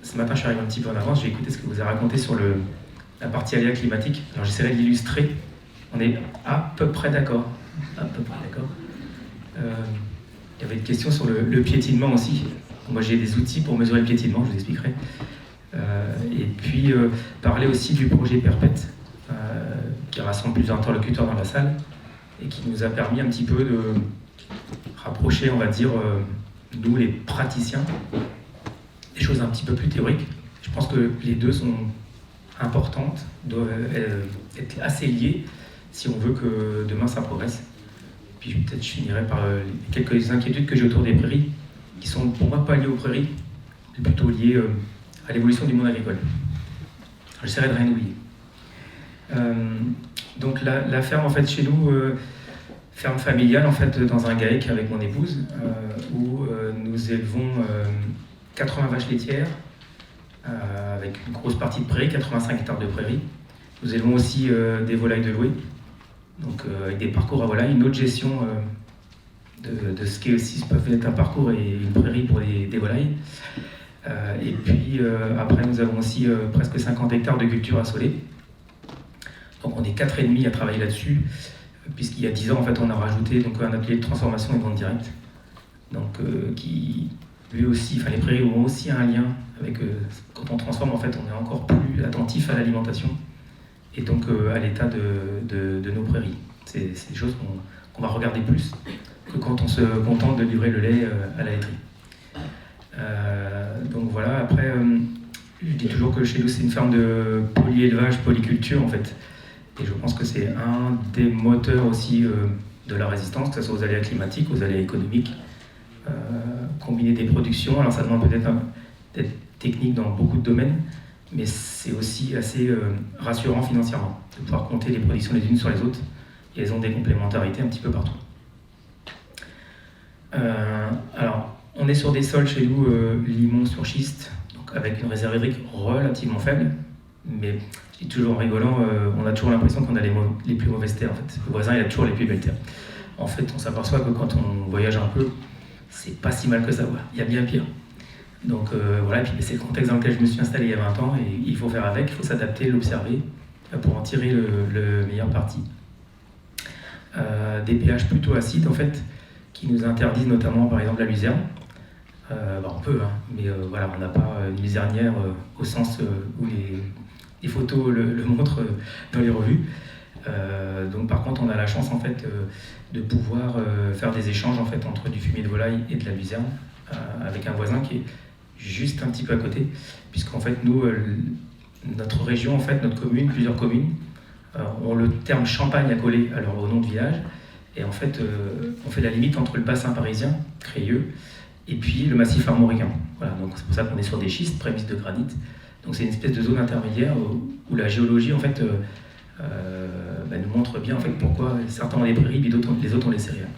ce matin, je suis arrivé un petit peu en avance, j'ai écouté ce que vous avez raconté sur la partie aléa climatique. Alors j'essaierai de l'illustrer. On est à peu près d'accord. À peu près d'accord. Il y avait une question sur le piétinement aussi. Moi, j'ai des outils pour mesurer le piétinement, je vous expliquerai. Et puis, parler aussi du projet Perpète, qui rassemble plusieurs interlocuteurs dans la salle et qui nous a permis un petit peu de rapprocher, on va dire, nous, les praticiens, des choses un petit peu plus théoriques. Je pense que les deux sont importantes, doivent être assez liées si on veut que demain ça progresse. Puis peut-être je finirai par quelques inquiétudes que j'ai autour des prairies, qui sont pour moi pas liées aux prairies, mais plutôt liées à l'évolution du monde agricole. J'essaierai de rien oublier. Donc la ferme en fait chez nous, ferme familiale en fait dans un GAEC avec mon épouse, où nous élevons 80 vaches laitières, avec une grosse partie de prairies, 85 hectares de prairies. Nous élevons aussi des volailles de louer, donc avec des parcours à volailles, une autre gestion de ce qui aussi peut être un parcours et une prairie pour des volailles. Et puis après nous avons aussi presque 50 hectares de culture assolée. Donc on est 4,5 à travailler là-dessus, puisqu'il y a 10 ans en fait on a rajouté donc, un atelier de transformation et vente directe. Donc qui lui aussi, enfin les prairies ont aussi un lien avec quand on transforme en fait on est encore plus attentif à l'alimentation et donc à l'état de nos prairies. C'est des choses qu'on va regarder plus que quand on se contente de livrer le lait à la laiterie. Donc voilà, après je dis toujours que chez nous c'est une ferme de polyélevage, polyculture en fait. Et je pense que c'est un des moteurs aussi de la résistance, que ce soit aux aléas climatiques, aux aléas économiques. Combiner des productions, alors ça demande peut-être d'être technique dans beaucoup de domaines, mais c'est aussi assez rassurant financièrement, de pouvoir compter les productions les unes sur les autres, et elles ont des complémentarités un petit peu partout. Alors, on est sur des sols chez nous, limon sur schiste, donc avec une réserve hydrique relativement faible, mais je dis toujours en rigolant, on a toujours l'impression qu'on a les plus mauvaises terres en fait. Le voisin il a toujours les plus belles terres. En fait, on s'aperçoit que quand on voyage un peu, c'est pas si mal que ça, ouais. Il y a bien pire. Donc voilà, et puis c'est le contexte dans lequel je me suis installé il y a 20 ans, et il faut faire avec, il faut s'adapter, l'observer, pour en tirer le meilleur parti. Des pH plutôt acides en fait, qui nous interdisent notamment par exemple la luzerne. On peut, hein, mais voilà, on n'a pas une luzernière au sens où les photos le montrent dans les revues. Donc par contre on a la chance en fait de pouvoir faire des échanges en fait entre du fumier de volaille et de la luzerne avec un voisin qui est juste un petit peu à côté, puisqu'en fait nous notre région en fait notre commune, plusieurs communes ont le terme Champagne accolé à leur nom de village, et en fait on fait la limite entre le bassin parisien Crayeux et puis le massif armoricain. Voilà, donc c'est pour ça qu'on est sur des schistes, prémices de granit. Donc c'est une espèce de zone intermédiaire où la géologie en fait nous montre bien en fait pourquoi certains ont les prairies et les autres ont les céréales.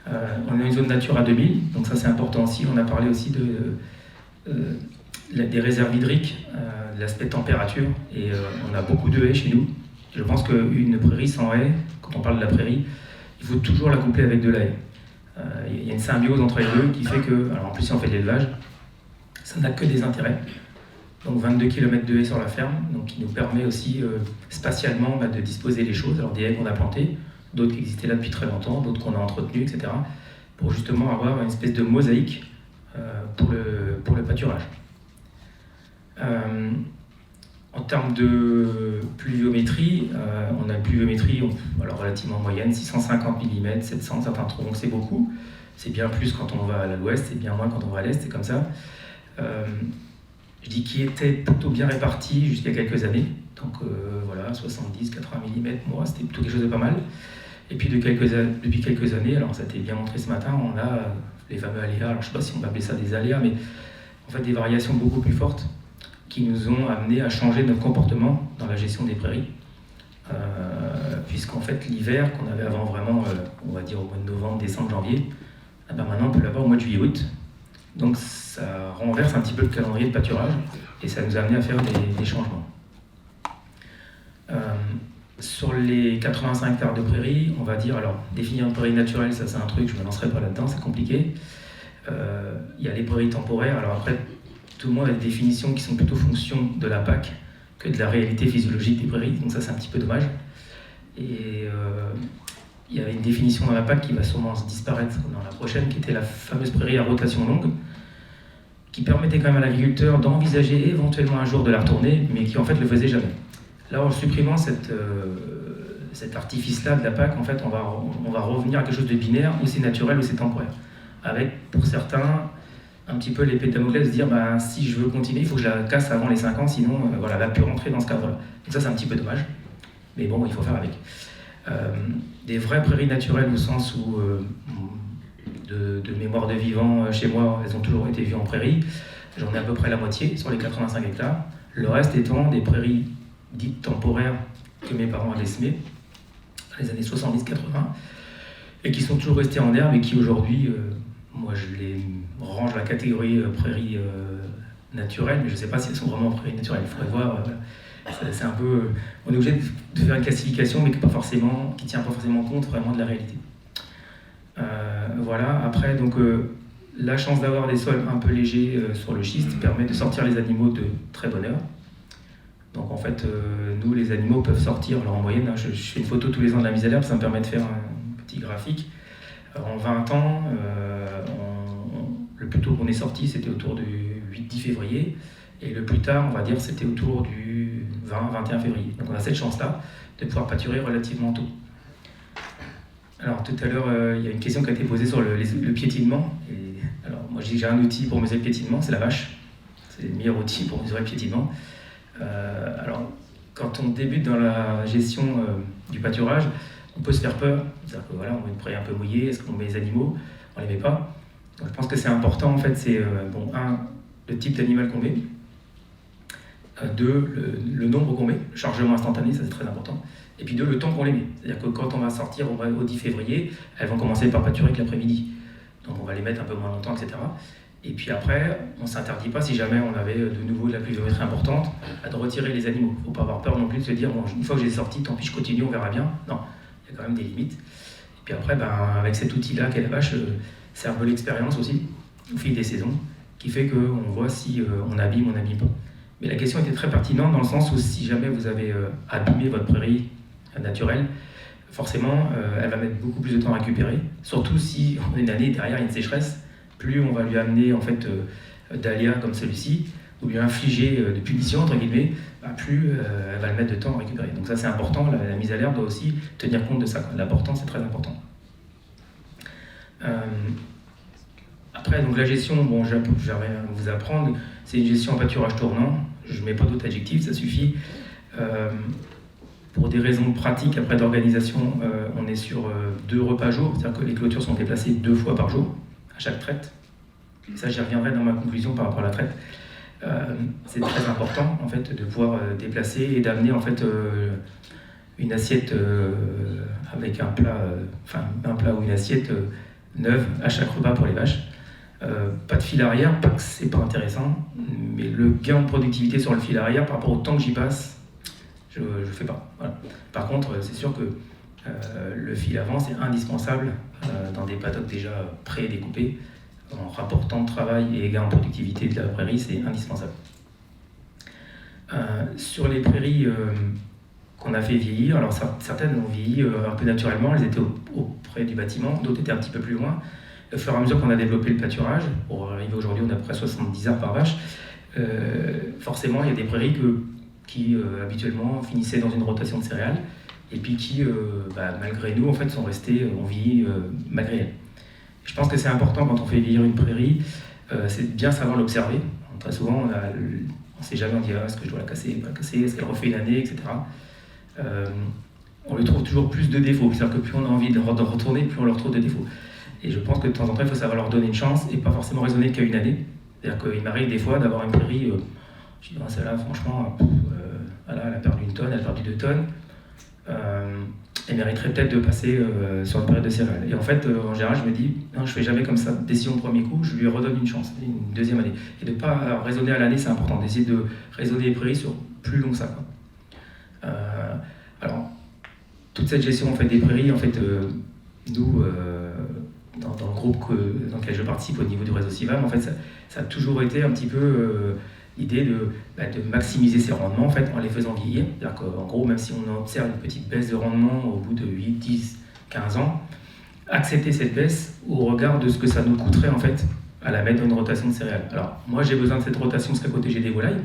On a une zone nature à 2000, donc ça c'est important aussi. On a parlé aussi des réserves hydriques, de l'aspect température, et on a beaucoup de haies chez nous. Je pense qu'une prairie sans haies, quand on parle de la prairie, il faut toujours la coupler avec de la haie. Il y a une symbiose entre les deux qui fait que, alors en plus si on fait de l'élevage, ça n'a que des intérêts. Donc 22 km de haies sur la ferme, donc qui nous permet aussi spatialement de disposer les choses. Alors des haies qu'on a plantées, d'autres qui existaient là depuis très longtemps, d'autres qu'on a entretenues, etc. pour justement avoir une espèce de mosaïque pour le pâturage. En termes de pluviométrie, on a une pluviométrie alors relativement moyenne, 650 mm, 700, certains trouvent que c'est beaucoup. C'est bien plus quand on va à l'ouest, c'est bien moins quand on va à l'est, c'est comme ça. Je dis qu'il était plutôt bien réparti jusqu'à quelques années, donc voilà, 70-80 mm, moi c'était plutôt quelque chose de pas mal. Et puis depuis quelques années, alors ça a été bien montré ce matin, on a les fameux aléas, alors je ne sais pas si on va appeler ça des aléas, mais en fait des variations beaucoup plus fortes qui nous ont amené à changer notre comportement dans la gestion des prairies. Puisqu'en fait l'hiver qu'on avait avant vraiment, on va dire au mois de novembre, décembre, janvier, maintenant on peut l'avoir au mois de juillet-août. Donc ça renverse un petit peu le calendrier de pâturage et ça nous a amené à faire des changements. Sur les 85 hectares de prairies, on va dire, alors définir une prairie naturelle, ça c'est un truc, je ne me lancerai pas là-dedans, c'est compliqué. Il y a les prairies temporaires, alors après, tout le monde a des définitions qui sont plutôt fonction de la PAC que de la réalité physiologique des prairies, donc ça c'est un petit peu dommage. Et il y avait une définition dans la PAC qui va sûrement disparaître dans la prochaine, qui était la fameuse prairie à rotation longue, qui permettait quand même à l'agriculteur d'envisager éventuellement un jour de la retourner, mais qui en fait le faisait jamais. Là, en supprimant cet artifice-là de la PAC, en fait, on va revenir à quelque chose de binaire, où c'est naturel ou c'est temporaire. Avec, pour certains, un petit peu l'épée de Damoclès, de dire si je veux continuer, il faut que je la casse avant les 5 ans, sinon voilà, elle ne va plus rentrer dans ce cadre-là. Donc ça, c'est un petit peu dommage, mais bon, il faut faire avec. Des vraies prairies naturelles au sens où, de mémoire de vivant, chez moi, elles ont toujours été vues en prairie. J'en ai à peu près la moitié sur les 85 hectares. Le reste étant des prairies dites temporaires que mes parents avaient semées dans les années 70-80 et qui sont toujours restées en herbe et qui aujourd'hui, moi je les range à la catégorie prairies naturelles, mais je ne sais pas si elles sont vraiment prairies naturelles. Il faudrait voir. C'est un peu, on est obligé de faire une classification, mais qui ne tient pas forcément compte vraiment de la réalité. Voilà. Après, donc, la chance d'avoir des sols un peu légers sur le schiste permet de sortir les animaux de très bonne heure. Donc en fait, nous, les animaux peuvent sortir, alors en moyenne, je fais une photo tous les ans de la mise à l'herbe, ça me permet de faire un petit graphique. En 20 ans, le plus tôt qu'on est sorti, c'était autour du 8-10 février, et le plus tard, on va dire, c'était autour du 20-21 février. Donc on a cette chance-là de pouvoir pâturer relativement tôt. Alors tout à l'heure, il y a une question qui a été posée sur le piétinement. Et, alors moi je dis que j'ai un outil pour mesurer le piétinement, c'est la vache. C'est le meilleur outil pour mesurer le piétinement. Alors quand on débute dans la gestion du pâturage, on peut se faire peur. C'est-à-dire que voilà, on met une prairie un peu mouillée, est-ce qu'on met les animaux? On ne les met pas. Donc je pense que c'est important en fait, c'est le type d'animal qu'on met. 2, le nombre qu'on met, le chargement instantané, ça c'est très important. Et puis 2, le temps qu'on les met. C'est-à-dire que quand on va sortir au 10 février, elles vont commencer par pâturer que l'après-midi. Donc on va les mettre un peu moins longtemps, etc. Et puis après, on ne s'interdit pas, si jamais on avait de nouveau de la pluviométrie importante, de retirer les animaux. Il ne faut pas avoir peur non plus de se dire, bon, une fois que je les ai sortis, tant pis, je continue, on verra bien. Non, il y a quand même des limites. Et puis après, avec cet outil-là qu'est la vache, c'est un peu l'expérience aussi, au fil des saisons, qui fait qu'on voit si on abîme ou on n'abîme pas. Mais la question était très pertinente dans le sens où si jamais vous avez abîmé votre prairie naturelle, forcément, elle va mettre beaucoup plus de temps à récupérer. Surtout si en une année derrière il y a une sécheresse, plus on va lui amener en fait d'aléas comme celui-ci, ou lui infliger de punitions entre guillemets, plus elle va le mettre de temps à récupérer. Donc ça c'est important. La mise à l'herbe doit aussi tenir compte de ça. L'important, c'est très important. Après, donc la gestion, bon, j'ai rien à vous apprendre, c'est une gestion en pâturage tournant. Je ne mets pas d'autres adjectifs, ça suffit. Pour des raisons pratiques, après d'organisation, on est sur 2 repas jour, c'est-à-dire que les clôtures sont déplacées 2 fois par jour, à chaque traite. Et ça, j'y reviendrai dans ma conclusion par rapport à la traite. C'est très important, en fait, de pouvoir déplacer et d'amener, en fait, une assiette avec un plat ou une assiette neuve à chaque repas pour les vaches. Pas de fil arrière, pas que c'est pas intéressant, mais le gain de productivité sur le fil arrière par rapport au temps que j'y passe, je fais pas. Voilà. Par contre, c'est sûr que le fil avant, c'est indispensable dans des paddocks déjà pré-découpés. En rapport temps de travail et gain en productivité de la prairie, c'est indispensable. Sur les prairies qu'on a fait vieillir, alors certaines ont vieilli un peu naturellement, elles étaient auprès du bâtiment, d'autres étaient un petit peu plus loin. Au fur et à mesure qu'on a développé le pâturage, pour arriver aujourd'hui, on a à peu près 70 arbres par vache, forcément il y a des prairies qui habituellement finissaient dans une rotation de céréales, et puis qui, malgré nous, en fait, sont restées en vie malgré elles. Je pense que c'est important quand on fait vieillir une prairie, c'est de bien savoir l'observer. Très souvent, on ne sait jamais, on dit est-ce que je dois la casser, pas la casser, est-ce qu'elle refait une année, etc. On lui trouve toujours plus de défauts, c'est-à-dire que plus on a envie de retourner, plus on leur trouve de défauts. Et je pense que de temps en temps, il faut savoir leur donner une chance et pas forcément raisonner qu'à une année. C'est-à-dire qu'il m'arrive des fois d'avoir une prairie, je dis celle-là, franchement, voilà, elle a perdu 1 tonne, elle a perdu 2 tonnes. Elle mériterait peut-être de passer sur une période de céréales. Et en fait, en général, je me dis, non, je ne fais jamais comme ça. Décision au premier coup, je lui redonne une chance, une deuxième année. Et de ne pas raisonner à l'année, c'est important. D'essayer de raisonner les prairies sur plus long que ça. Alors, toute cette gestion en fait, des prairies, en fait, nous, dans le groupe dans lequel je participe au niveau du réseau CIVAM, en fait, ça a toujours été un petit peu l'idée de maximiser ces rendements en fait, en les faisant vieillir. C'est-à-dire qu'en gros, même si on observe une petite baisse de rendement au bout de 8, 10, 15 ans, accepter cette baisse au regard de ce que ça nous coûterait en fait à la mettre dans une rotation de céréales. Alors, moi j'ai besoin de cette rotation parce qu'à côté j'ai des volailles,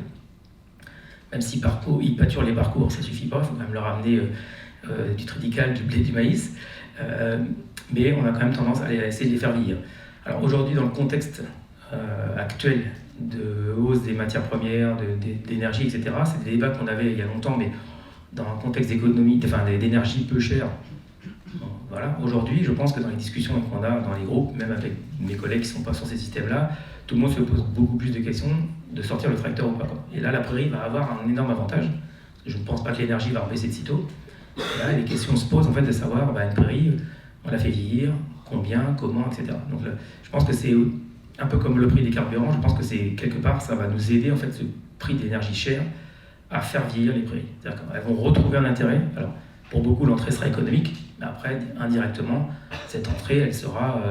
même si ils pâturent les parcours, ça suffit pas, il faut quand même leur amener du triticale, du blé, du maïs, mais on a quand même tendance à essayer de les faire vieillir. Alors aujourd'hui, dans le contexte actuel de hausse des matières premières, d'énergie, etc., c'est des débats qu'on avait il y a longtemps, mais dans un contexte d'économie, enfin d'énergie peu chère. Bon, voilà. Aujourd'hui, je pense que dans les discussions qu'on a dans les groupes, même avec mes collègues qui ne sont pas sur ces systèmes-là, tout le monde se pose beaucoup plus de questions de sortir le tracteur ou pas. Et là, la prairie va avoir un énorme avantage. Je ne pense pas que l'énergie va baisser de sitôt. Et là, les questions se posent en fait de savoir, une prairie, on la fait vieillir, combien, comment, etc. Donc là, je pense que c'est un peu comme le prix des carburants. Je pense que c'est quelque part, ça va nous aider en fait, ce prix d'énergie cher, à faire vieillir les prairies. C'est-à-dire qu'elles vont retrouver un intérêt. Alors, pour beaucoup, l'entrée sera économique, mais après, indirectement, cette entrée, elle sera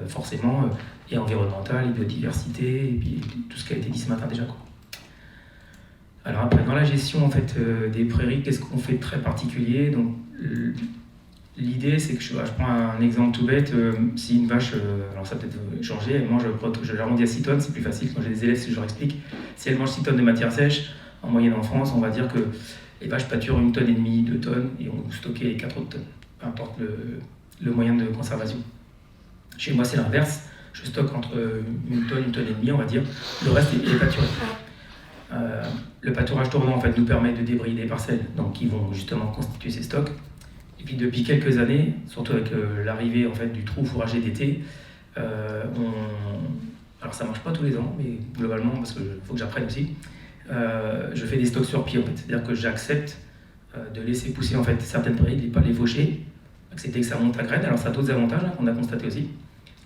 forcément et environnementale, et biodiversité, et puis tout ce qui a été dit ce matin déjà, quoi. Alors après, dans la gestion en fait, des prairies, qu'est-ce qu'on fait de très particulier? Donc, l'idée, c'est que je prends un exemple tout bête. Si une vache, alors ça peut-être changer, elle mange, je l'arrondis à 6 tonnes, c'est plus facile quand j'ai des élèves, si je leur explique. Si elle mange 6 tonnes de matière sèche, en moyenne en France, on va dire que les vaches pâturent 1,5 tonne, 2 tonnes, et on stocker les 4 autres tonnes, peu importe le moyen de conservation. Chez moi, c'est l'inverse. Je stocke entre 1 tonne, 1,5 tonne, on va dire. Le reste est pâturé. Le pâturage tournant en fait, nous permet de débrayer des parcelles donc, qui vont justement constituer ces stocks. Et puis depuis quelques années, surtout avec l'arrivée en fait, du trou fourragé d'été, alors ça ne marche pas tous les ans, mais globalement, parce qu'il faut que j'apprenne aussi, je fais des stocks sur pied en fait. C'est-à-dire que j'accepte de laisser pousser en fait, certaines prairies, de ne pas les faucher, accepter que ça monte à graines. Alors ça a d'autres avantages qu'on a constaté aussi,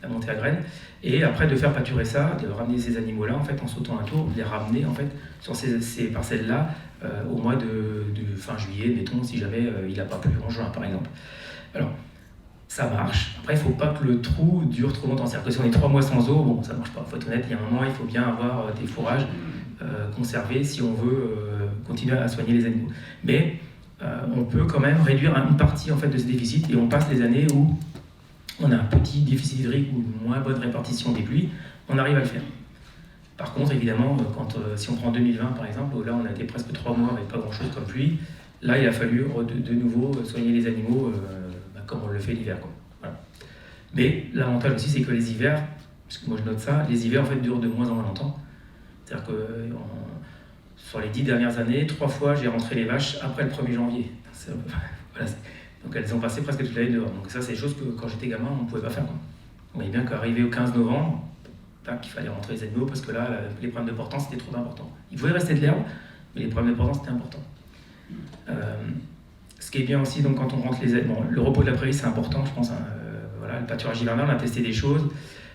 la montée à graines. Et après de faire pâturer ça, de ramener ces animaux-là en fait, en sautant un tour, de les ramener en fait, sur ces parcelles-là au mois de fin juillet, mettons, si jamais il n'a pas plu en juin par exemple. Alors, ça marche. Après, il ne faut pas que le trou dure trop longtemps. C'est-à-dire que si on est 3 mois sans eau, bon, ça ne marche pas. Il faut être honnête, il y a un moment, il faut bien avoir des fourrages conservés si on veut continuer à soigner les animaux. Mais on peut quand même réduire une partie en fait, de ce déficit et on passe les années où on a un petit déficit hydrique ou une moins bonne répartition des pluies, on arrive à le faire. Par contre, évidemment, si on prend 2020 par exemple, où là on a été presque 3 mois avec pas grand-chose comme pluie, là il a fallu de nouveau soigner les animaux comme on le fait l'hiver. Voilà. Mais l'avantage aussi, c'est que les hivers, parce que moi je note ça, les hivers en fait durent de moins en moins longtemps. C'est-à-dire que sur les 10 dernières années, 3 fois j'ai rentré les vaches après le 1er janvier. Voilà. Donc elles ont passé presque toute l'année dehors. Donc ça, c'est des choses que quand j'étais gamin, on ne pouvait pas faire. Quoi. On voyait bien qu'arrivé au 15 novembre, qu'il fallait rentrer les animaux parce que là, les problèmes de portance, c'était trop important. Il pouvait rester de l'herbe, mais les problèmes de portance, c'était important. Ce qui est bien aussi, donc, quand on rentre les animaux, le repos de la prairie, c'est important, je pense. Voilà, le pâturage hivernal, on a testé des choses.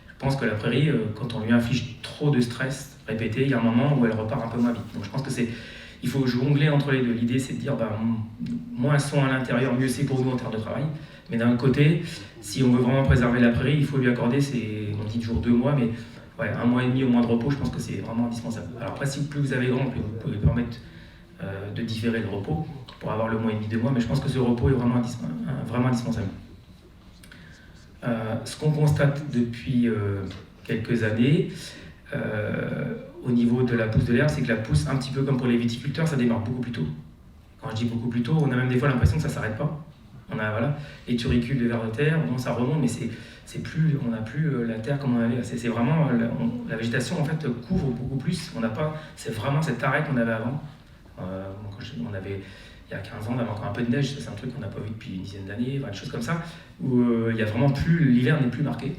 Je pense que la prairie, quand on lui inflige trop de stress répété, il y a un moment où elle repart un peu moins vite. Donc je pense que il faut jongler entre les deux. L'idée, c'est de dire, moins elles sont à l'intérieur, mieux c'est pour nous en termes de travail. Mais d'un autre côté, si on veut vraiment préserver la prairie, il faut lui accorder, on dit toujours 2 mois, mais 1 mois et demi au moins de repos, je pense que c'est vraiment indispensable. Alors après, si plus vous avez grand, plus vous pouvez permettre de différer le repos pour avoir le mois et demi, 2 mois, mais je pense que ce repos est vraiment indispensable. Ce qu'on constate depuis quelques années, au niveau de la pousse de l'herbe, c'est que la pousse, un petit peu comme pour les viticulteurs, ça démarre beaucoup plus tôt. Quand je dis beaucoup plus tôt, on a même des fois l'impression que ça ne s'arrête pas. On a les turicules de vers de terre, bon, ça remonte, mais on n'a plus la terre comme on avait. C'est vraiment la végétation en fait couvre beaucoup plus. C'est vraiment cet arrêt qu'on avait avant. On avait il y a 15 ans, on avait encore un peu de neige. C'est un truc qu'on n'a pas vu depuis une dizaine d'années, des choses comme ça, où il y a vraiment l'hiver n'est plus marqué.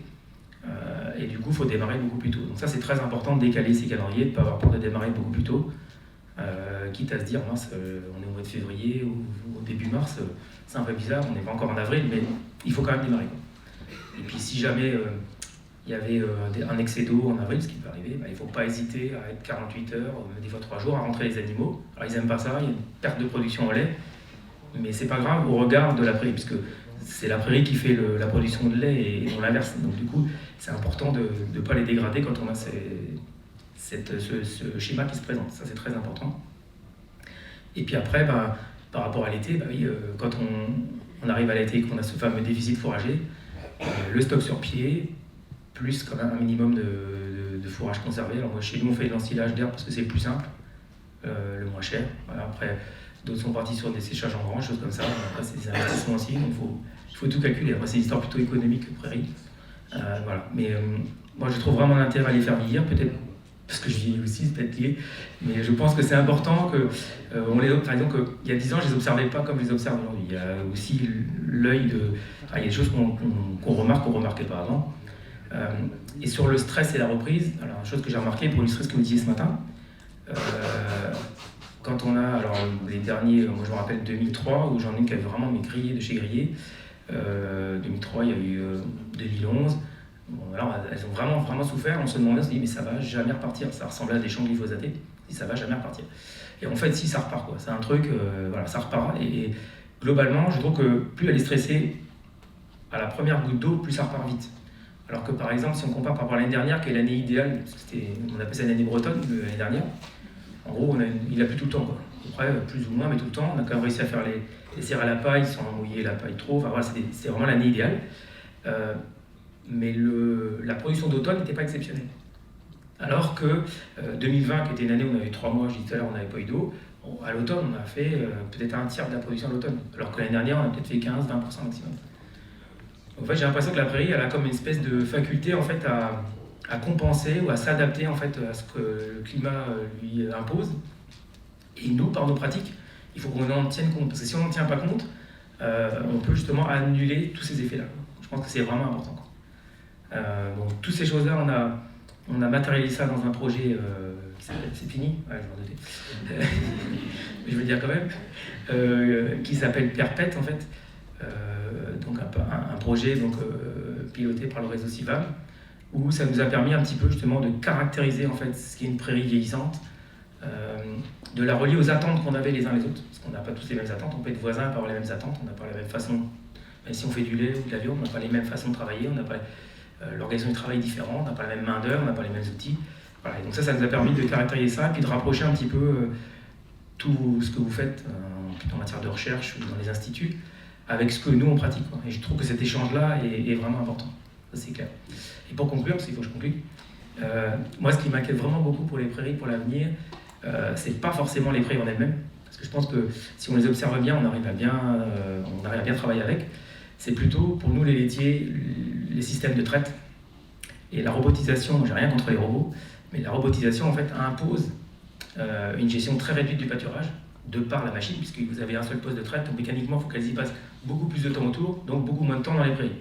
Et du coup, il faut démarrer beaucoup plus tôt. Donc ça, c'est très important de décaler ces calendriers, de ne pas avoir peur de démarrer beaucoup plus tôt. Quitte à se dire, mince, on est au mois de février ou au début mars, c'est un peu bizarre, on n'est pas encore en avril, mais il faut quand même démarrer. Et puis si jamais il y avait un excès d'eau en avril, ce qui peut arriver, il ne faut pas hésiter à être 48 heures, des fois 3 jours, à rentrer les animaux. Alors ils n'aiment pas ça, il y a une perte de production en lait, mais c'est pas grave au regard de la prairie, puisque c'est la prairie qui fait la production de lait et non l'inverse. Donc du coup, c'est important de ne pas les dégrader quand on a ce schéma qui se présente. Ça, c'est très important. Et puis après, par rapport à l'été, oui, quand on arrive à l'été et qu'on a ce fameux déficit fourrager, le stock sur pied, plus quand même un minimum de fourrage conservé. Alors moi, chez nous, on fait de l'ensilage d'herbe parce que c'est le plus simple, le moins cher. Voilà, après, d'autres sont partis sur des séchages en grand, choses comme ça. Après, c'est des investissements aussi, donc il faut tout calculer. Après, c'est une histoire plutôt économique que prairie. Voilà. Mais moi, je trouve vraiment l'intérêt à les faire vieillir, peut-être parce que je vieillis aussi, c'est peut-être lié, mais je pense que c'est important que par exemple, il y a 10 ans, je ne les observais pas comme je les observe aujourd'hui. Il y a aussi l'œil de... il y a des choses qu'on remarque, qu'on ne remarquait pas avant. Et sur le stress et la reprise, alors une chose que j'ai remarqué pour illustrer ce que vous disiez ce matin, quand on a, alors les derniers, moi je me rappelle 2003, où j'en ai une qui avait vraiment mes grillés de chez Grillé. 2003, il y a eu 2011. Bon, alors, elles ont vraiment souffert. On se demandait, on se dit, mais ça va jamais repartir. Ça ressemblait à des champs glyphosatés. Et ça va jamais repartir. Et en fait, si, ça repart, quoi. C'est un truc, voilà, ça repart. Et globalement, je trouve que plus elle est stressée à la première goutte d'eau, plus ça repart vite. Alors que par exemple, si on compare par rapport à l'année dernière, qui est l'année idéale, on appelle ça l'année bretonne, l'année dernière, en gros, il a plu tout le temps, quoi. Après, plus ou moins, mais tout le temps. On a quand même réussi à faire les serres à la paille sans mouiller la paille trop. Enfin voilà, c'est vraiment l'année idéale. Mais la production d'automne n'était pas exceptionnelle. Alors que 2020, qui était une année où on avait 3 mois, je disais tout à l'heure, on n'avait pas eu d'eau, à l'automne, on a fait peut-être un tiers de la production de l'automne. Alors que l'année dernière, on a peut-être fait 15-20% maximum. En fait, j'ai l'impression que la prairie, elle a comme une espèce de faculté en fait, à compenser ou à s'adapter en fait, à ce que le climat lui impose. Et nous, par nos pratiques, il faut qu'on en tienne compte. Parce que si on n'en tient pas compte, on peut justement annuler tous ces effets-là. Je pense que c'est vraiment important. Donc, toutes ces choses-là, on a matérialisé ça dans un projet qui s'appelle, c'est fini, ouais, je vais en douter. Mais je veux le dire quand même, qui s'appelle Perpète en fait. Donc un projet donc, piloté par le réseau CIVAM, où ça nous a permis un petit peu justement de caractériser en fait ce qui est une prairie vieillissante, de la relier aux attentes qu'on avait les uns les autres, parce qu'on n'a pas tous les mêmes attentes, on peut être voisins, pas avoir les mêmes attentes, on n'a pas la même façon, même si on fait du lait ou de la viande, on n'a pas les mêmes façons de travailler, on n'a pas l'organisation du travail différente, on n'a pas la même main d'œuvre, on n'a pas les mêmes outils. Voilà, et donc ça nous a permis de caractériser ça, et puis de rapprocher un petit peu tout ce que vous faites en matière de recherche ou dans les instituts, avec ce que nous on pratique, quoi. Et je trouve que cet échange-là est vraiment important, ça c'est clair. Et pour conclure, parce qu'il faut que je conclue, moi ce qui m'inquiète vraiment beaucoup pour les prairies, pour l'avenir, c'est pas forcément les prairies en elles-mêmes, parce que je pense que si on les observe bien, on arrive à bien travailler avec. C'est plutôt pour nous les laitiers, les systèmes de traite et la robotisation. J'ai rien contre les robots, mais la robotisation en fait impose une gestion très réduite du pâturage de par la machine, puisque vous avez un seul poste de traite, donc mécaniquement il faut qu'elles y passent beaucoup plus de temps autour, donc beaucoup moins de temps dans les prairies.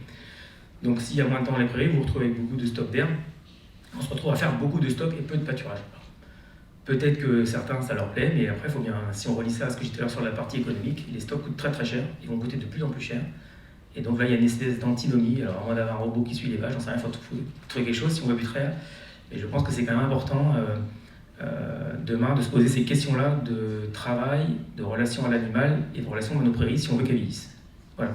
Donc s'il y a moins de temps dans les prairies, vous vous retrouvez avec beaucoup de stock d'herbe, on se retrouve à faire beaucoup de stock et peu de pâturage. Peut-être que certains ça leur plaît, mais après il faut bien, si on relie ça à ce que j'ai dit tout à l'heure sur la partie économique, les stocks coûtent très très cher, ils vont coûter de plus en plus cher. Et donc là il y a une espèce d'antinomie, alors à moins d'avoir un robot qui suit les vaches, j'en sais rien, il faut trouver quelque chose si on veut plus traire. Et je pense que c'est quand même important demain de se poser ces questions-là de travail, de relation à l'animal et de relation à nos prairies si on veut qu'elles vieillissent. Voilà.